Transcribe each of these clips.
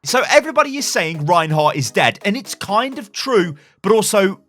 So everybody is saying Reinhardt is dead, and it's kind of true, but also,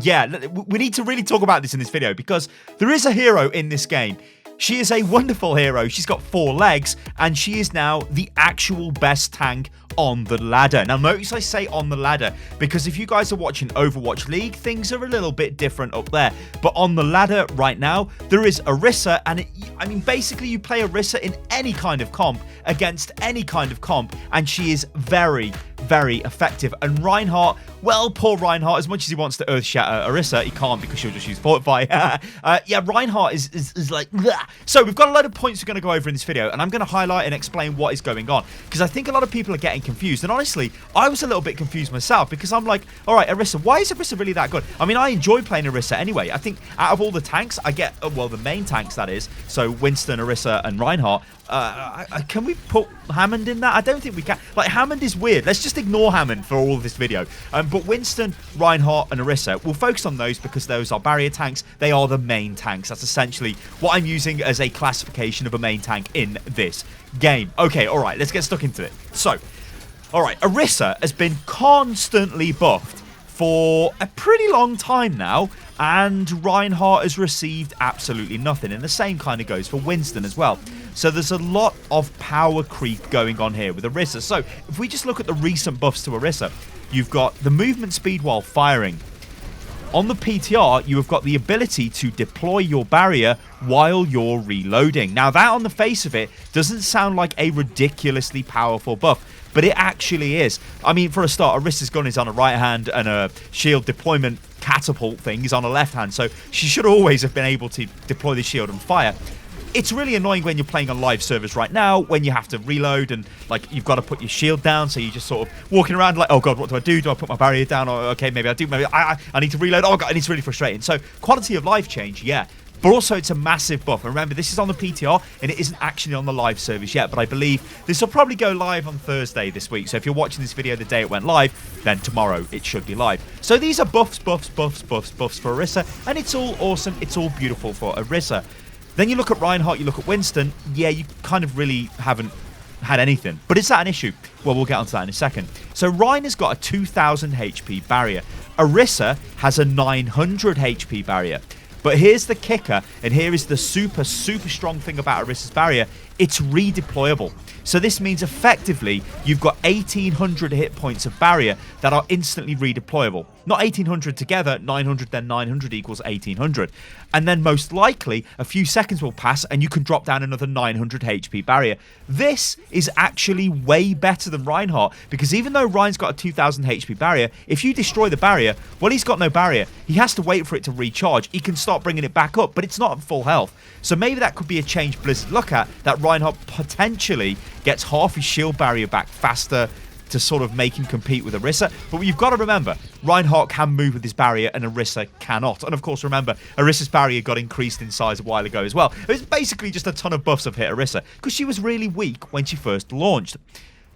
yeah, we need to really talk about this in this video because there is a hero in this game. She is a wonderful hero. She's got 4 legs, and she is now the actual best tank on the ladder. Now, notice I say on the ladder because if you guys are watching Overwatch League, things are a little bit different up there. But on the ladder right now, there is Orisa, and I mean, basically you play Orisa in any kind of comp against any kind of comp, and she is very, very effective. And Reinhardt, well, poor Reinhardt, as much as he wants to earth shatter Orisa, he can't because she'll just use Fortify. Yeah, Reinhardt is like, bleh. So we've got a load of points we're going to go over in this video, and I'm going to highlight and explain what is going on because I think a lot of people are getting confused. And honestly, I was a little bit confused myself because I'm like, all right, Orisa, why is Orisa really that good? I mean, I enjoy playing Orisa anyway. I think out of all the tanks, I get, well, the main tanks, that is, so Winston, Orisa, and Reinhardt. Can we put Hammond in that? I don't think we can. Like, Hammond is weird. Let's just ignore Hammond for all of this video. But Winston, Reinhardt, and Orisa, we'll focus on those because those are barrier tanks. They are the main tanks. That's essentially what I'm using as a classification of a main tank in this game. Okay, all right, let's get stuck into it. So, all right, Orisa has been constantly buffed for a pretty long time now, and Reinhardt has received absolutely nothing, and the same kind of goes for Winston as well. So there's a lot of power creep going on here with Orisa. So if we just look at the recent buffs to Orisa, you've got the movement speed while firing. On the PTR, you have got the ability to deploy your barrier while you're reloading. Now, that on the face of it doesn't sound like a ridiculously powerful buff, but it actually is. I mean, for a start, Orisa's gun is on a right hand and a shield deployment catapult thing is on a left hand, so she should always have been able to deploy the shield and fire. It's really annoying when you're playing on live servers right now, when you have to reload and, like, you've got to put your shield down, so you're just sort of walking around like, oh god, what do I do? Do I put my barrier down? Or, okay, maybe I do. Maybe I need to reload. Oh god, and it's really frustrating. So, quality of life change, yeah. But also, it's a massive buff. And remember, this is on the PTR, and it isn't actually on the live service yet. But I believe this will probably go live on Thursday this week. So if you're watching this video the day it went live, then tomorrow it should be live. So these are buffs for Orisa. And it's all awesome. It's all beautiful for Orisa. Then you look at Reinhardt, you look at Winston. Yeah, you kind of really haven't had anything. But is that an issue? Well, we'll get onto that in a second. So Rein has got a 2000 HP barrier. Orisa has a 900 HP barrier. But here's the kicker, and here is the super strong thing about Orisa's barrier. It's redeployable. So this means effectively you've got 1800 hit points of barrier that are instantly redeployable. Not 1800 together, 900 then 900 equals 1800. And then most likely a few seconds will pass and you can drop down another 900 HP barrier. This is actually way better than Reinhardt, because even though Rein's got a 2000 HP barrier, if you destroy the barrier, well, he's got no barrier. He has to wait for it to recharge. He can start bringing it back up, but it's not at full health. So maybe that could be a change Blizzard look at, that Reinhardt potentially gets half his shield barrier back faster to sort of make him compete with Orisa. But you've got to remember, Reinhardt can move with his barrier and Orisa cannot. And of course, remember, Orisa's barrier got increased in size a while ago as well. It's basically just a ton of buffs have hit Orisa because she was really weak when she first launched.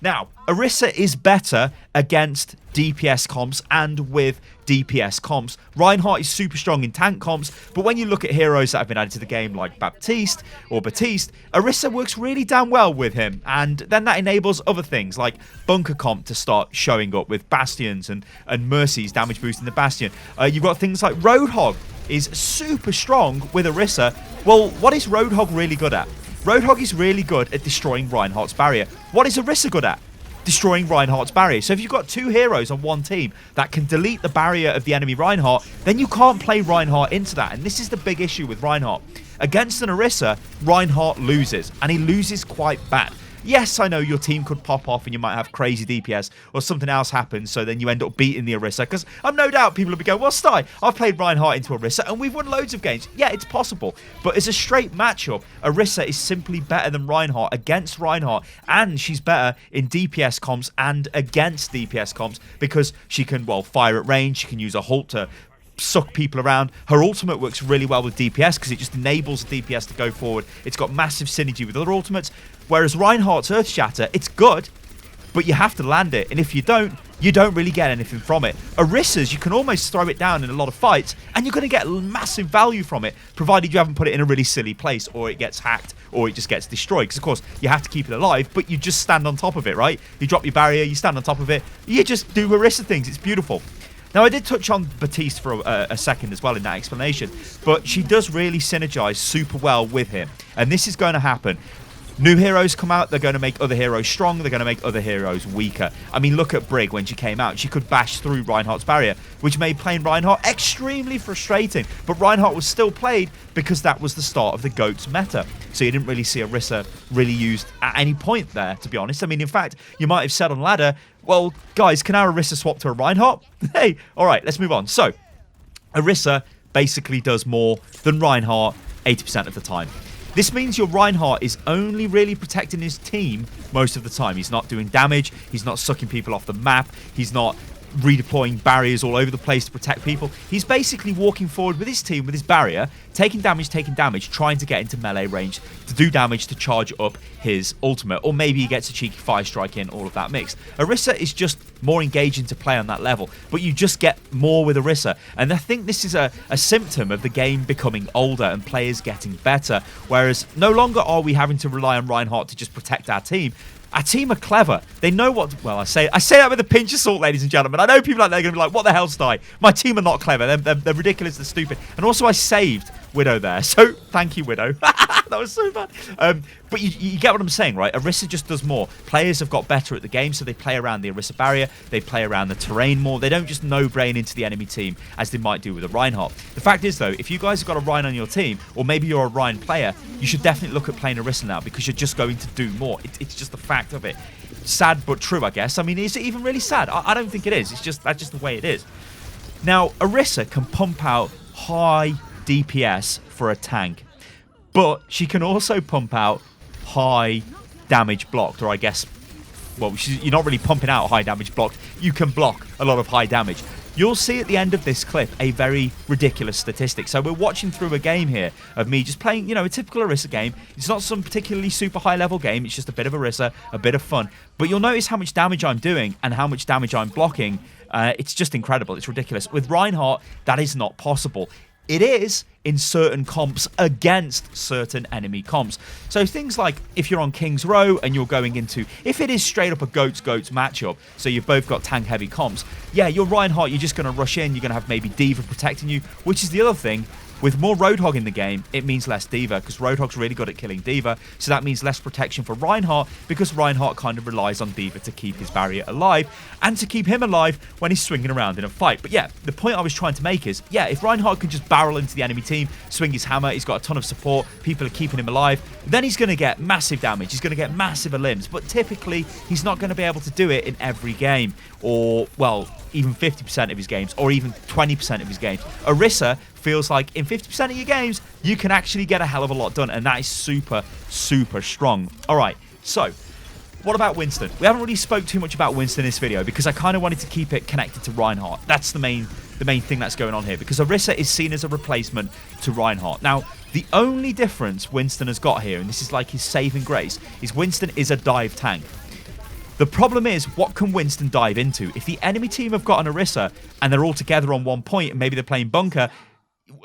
Now, Orisa is better against DPS comps and with DPS comps. Reinhardt is super strong in tank comps, but when you look at heroes that have been added to the game like Baptiste, Orisa works really damn well with him, and then that enables other things like bunker comp to start showing up with Bastions and Mercy's damage boosting the Bastion. You've got things like Roadhog is super strong with Orisa. Well, what is Roadhog really good at? Roadhog is really good at destroying Reinhardt's barrier. What is Orisa good at? Destroying Reinhardt's barrier. So if you've got two heroes on one team that can delete the barrier of the enemy Reinhardt, then you can't play Reinhardt into that. And this is the big issue with Reinhardt. Against an Orisa, Reinhardt loses, and he loses quite bad. Yes, I know your team could pop off and you might have crazy DPS or something else happens, so then you end up beating the Orisa. Because I've no doubt people will be going, well, Sty, I've played Reinhardt into Orisa and we've won loads of games. Yeah, it's possible. But as a straight matchup, Orisa is simply better than Reinhardt against Reinhardt. And she's better in DPS comps and against DPS comps because she can, well, fire at range. She can use a Halt to suck people around. Her ultimate works really well with DPS because it just enables the DPS to go forward. It's got massive synergy with other ultimates. Whereas Reinhardt's Earth Shatter, it's good, but you have to land it. And if you don't, you don't really get anything from it. Orisa's, you can almost throw it down in a lot of fights, and you're going to get massive value from it, provided you haven't put it in a really silly place, or it gets hacked, or it just gets destroyed. Because, of course, you have to keep it alive, but you just stand on top of it, right? You drop your barrier, you stand on top of it, you just do Orisa things. It's beautiful. Now, I did touch on Baptiste for a second as well in that explanation, but she does really synergize super well with him, and this is going to happen. New heroes come out, they're going to make other heroes strong, they're going to make other heroes weaker. I mean, look at Brig when she came out. She could bash through Reinhardt's barrier, which made playing Reinhardt extremely frustrating. But Reinhardt was still played because that was the start of the GOATS meta. So you didn't really see Orisa really used at any point there, to be honest. I mean, in fact, you might have said on ladder, well, guys, can our Orisa swap to a Reinhardt? Hey, all right, let's move on. So, Orisa basically does more than Reinhardt 80% of the time. This means your Reinhardt is only really protecting his team most of the time. He's not doing damage. He's not sucking people off the map. He's not redeploying barriers all over the place to protect people. He's basically walking forward with his team, with his barrier, taking damage, trying to get into melee range to do damage to charge up his ultimate. Or maybe he gets a cheeky fire strike in, all of that mixed. Orisa is just more engaging to play on that level, but you just get more with Orisa. And I think this is a symptom of the game becoming older and players getting better, whereas no longer are we having to rely on Reinhardt to just protect our team. Our team are clever. They know what... Well, I say that with a pinch of salt, ladies and gentlemen. I know people out there are going to be like, what the hell's Sty? My team are not clever. They're ridiculous. They're stupid. And also, I saved Widow there. So, thank you, Widow. That was so bad. But you get what I'm saying, right? Orisa just does more. Players have got better at the game, so they play around the Orisa barrier. They play around the terrain more. They don't just no-brain into the enemy team as they might do with a Reinhardt. The fact is, though, if you guys have got a Rein on your team, or maybe you're a Rein player, you should definitely look at playing Orisa now because you're just going to do more. It's just the fact of it. Sad but true, I guess. I mean, is it even really sad? I don't think it is. That's just the way it is. Now, Orisa can pump out high DPS for a tank, but she can also pump out high damage blocked, or I guess, well, you're not really pumping out high damage blocked. You can block a lot of high damage. You'll see at the end of this clip a very ridiculous statistic. So we're watching through a game here of me just playing, a typical Orisa game. It's not some particularly super high level game. It's just a bit of Orisa, a bit of fun. But you'll notice how much damage I'm doing and how much damage I'm blocking. It's just incredible. It's ridiculous. With Reinhardt, that is not possible. It is in certain comps against certain enemy comps. So things like if you're on King's Row and you're going into, if it is straight up a GOATS matchup, so you've both got tank heavy comps, yeah, your Reinhardt, you're just going to rush in, you're going to have maybe D.Va protecting you, which is the other thing. With more Roadhog in the game, it means less D.Va, because Roadhog's really good at killing D.Va, so that means less protection for Reinhardt, because Reinhardt kind of relies on D.Va to keep his barrier alive, and to keep him alive when he's swinging around in a fight. But yeah, the point I was trying to make is, yeah, if Reinhardt can just barrel into the enemy team, swing his hammer, he's got a ton of support, people are keeping him alive, then he's going to get massive damage, he's going to get massive limbs, but typically, he's not going to be able to do it in every game, or, well, even 50% of his games, or even 20% of his games. Orisa feels like in 50% of your games, you can actually get a hell of a lot done, and that is super, super strong. All right, so what about Winston? We haven't really spoke too much about Winston in this video because I kind of wanted to keep it connected to Reinhardt. That's the main thing that's going on here, because Orisa is seen as a replacement to Reinhardt. Now, the only difference Winston has got here, and this is like his saving grace, is Winston is a dive tank. The problem is, what can Winston dive into? If the enemy team have got an Orisa and they're all together on one point and maybe they're playing bunker,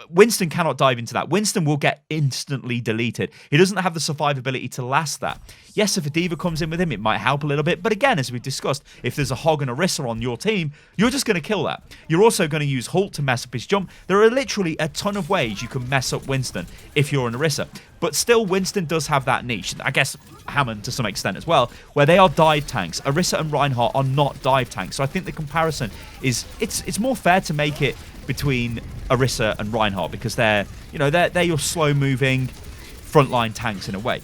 Winston cannot dive into that. Winston will get instantly deleted. He doesn't have the survivability to last that. Yes, if a D.Va comes in with him, it might help a little bit. But again, as we've discussed, if there's a Hog and Orisa on your team, you're just going to kill that. You're also going to use Halt to mess up his jump. There are literally a ton of ways you can mess up Winston if you're an Orisa. But still, Winston does have that niche. I guess Hammond to some extent as well, where they are dive tanks. Orisa and Reinhardt are not dive tanks. So I think the comparison is, it's more fair to make it between Orisa and Reinhardt, because they're your slow-moving frontline tanks in a way.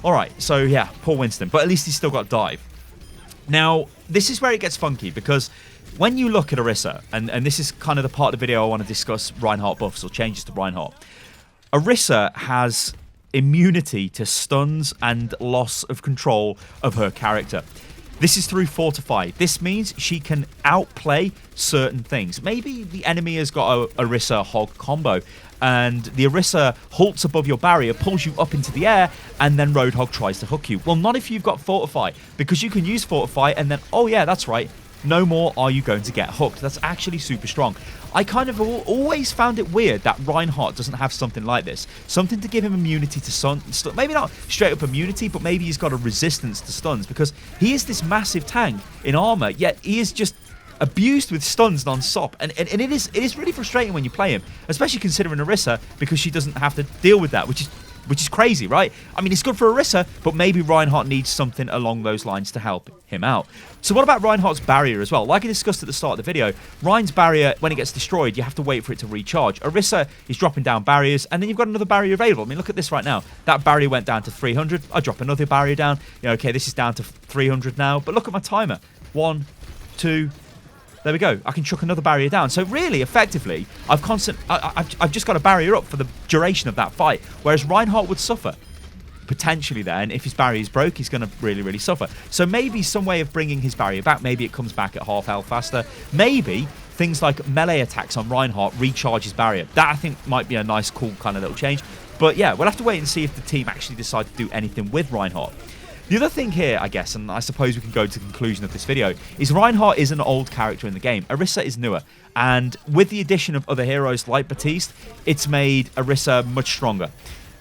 All right, so yeah, poor Winston, but at least he's still got dive. Now, this is where it gets funky, because when you look at Orisa, and this is kind of the part of the video I want to discuss Reinhardt buffs or changes to Reinhardt. Orisa has immunity to stuns and loss of control of her character. This is through Fortify. This means she can outplay certain things. Maybe the enemy has got a Orisa Hog combo, and the Orisa halts above your barrier, pulls you up into the air, and then Roadhog tries to hook you. Well, not if you've got Fortify, because you can use Fortify and then, oh yeah, that's right, no more are you going to get hooked. That's actually super strong. I kind of always found it weird that Reinhardt doesn't have something like this. Something to give him immunity to stuns. Maybe not straight up immunity, but maybe he's got a resistance to stuns, because he is this massive tank in armor, yet he is just abused with stuns non-stop, and it is really frustrating when you play him, especially considering Orisa, because she doesn't have to deal with that, which is crazy, right? I mean, it's good for Orisa, but maybe Reinhardt needs something along those lines to help him out. So what about Reinhardt's barrier as well? Like I discussed at the start of the video, Rein's barrier, when it gets destroyed, you have to wait for it to recharge. Orisa is dropping down barriers, and then you've got another barrier available. I mean, look at this right now. That barrier went down to 300. I drop another barrier down. You know, okay, this is down to 300 now, but look at my timer. 1, 2... There we go. I can chuck another barrier down. So really, effectively, I've just got a barrier up for the duration of that fight. Whereas Reinhardt would suffer. Potentially then, if his barrier is broke, he's going to really, really suffer. So maybe some way of bringing his barrier back. Maybe it comes back at half health faster. Maybe things like melee attacks on Reinhardt recharge his barrier. That, I think, might be a nice, cool kind of little change. But yeah, we'll have to wait and see if the team actually decide to do anything with Reinhardt. The other thing here, I guess, and I suppose we can go to the conclusion of this video, is Reinhardt is an old character in the game. Orisa is newer. And with the addition of other heroes like Baptiste, it's made Orisa much stronger.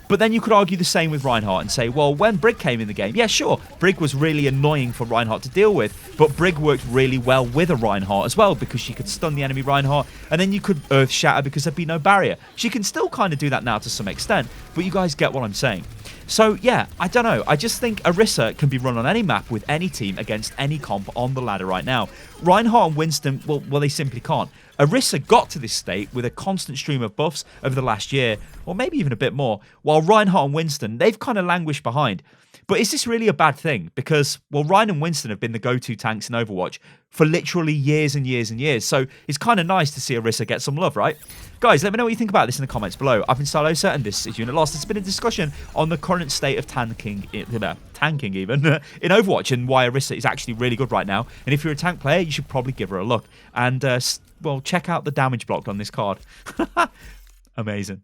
But then you could argue the same with Reinhardt and say, well, when Brig came in the game, yeah, sure, Brig was really annoying for Reinhardt to deal with, but Brig worked really well with a Reinhardt as well, because she could stun the enemy Reinhardt, and then you could Earth Shatter because there'd be no barrier. She can still kind of do that now to some extent, but you guys get what I'm saying. So, yeah, I don't know. I just think Orisa can be run on any map with any team against any comp on the ladder right now. Reinhardt and Winston, well, they simply can't. Orisa got to this state with a constant stream of buffs over the last year, or maybe even a bit more, while Reinhardt and Winston, they've kind of languished behind. But is this really a bad thing? Because, well, Ryan and Winston have been the go-to tanks in Overwatch for literally years and years and years. So it's kind of nice to see Orisa get some love, right? Guys, let me know what you think about this in the comments below. I've been Stylosa, and this is Unit Lost. It's been a discussion on the current state of tanking even, in Overwatch, and why Orisa is actually really good right now. And if you're a tank player, you should probably give her a look. And, well, check out the damage blocked on this card. Amazing.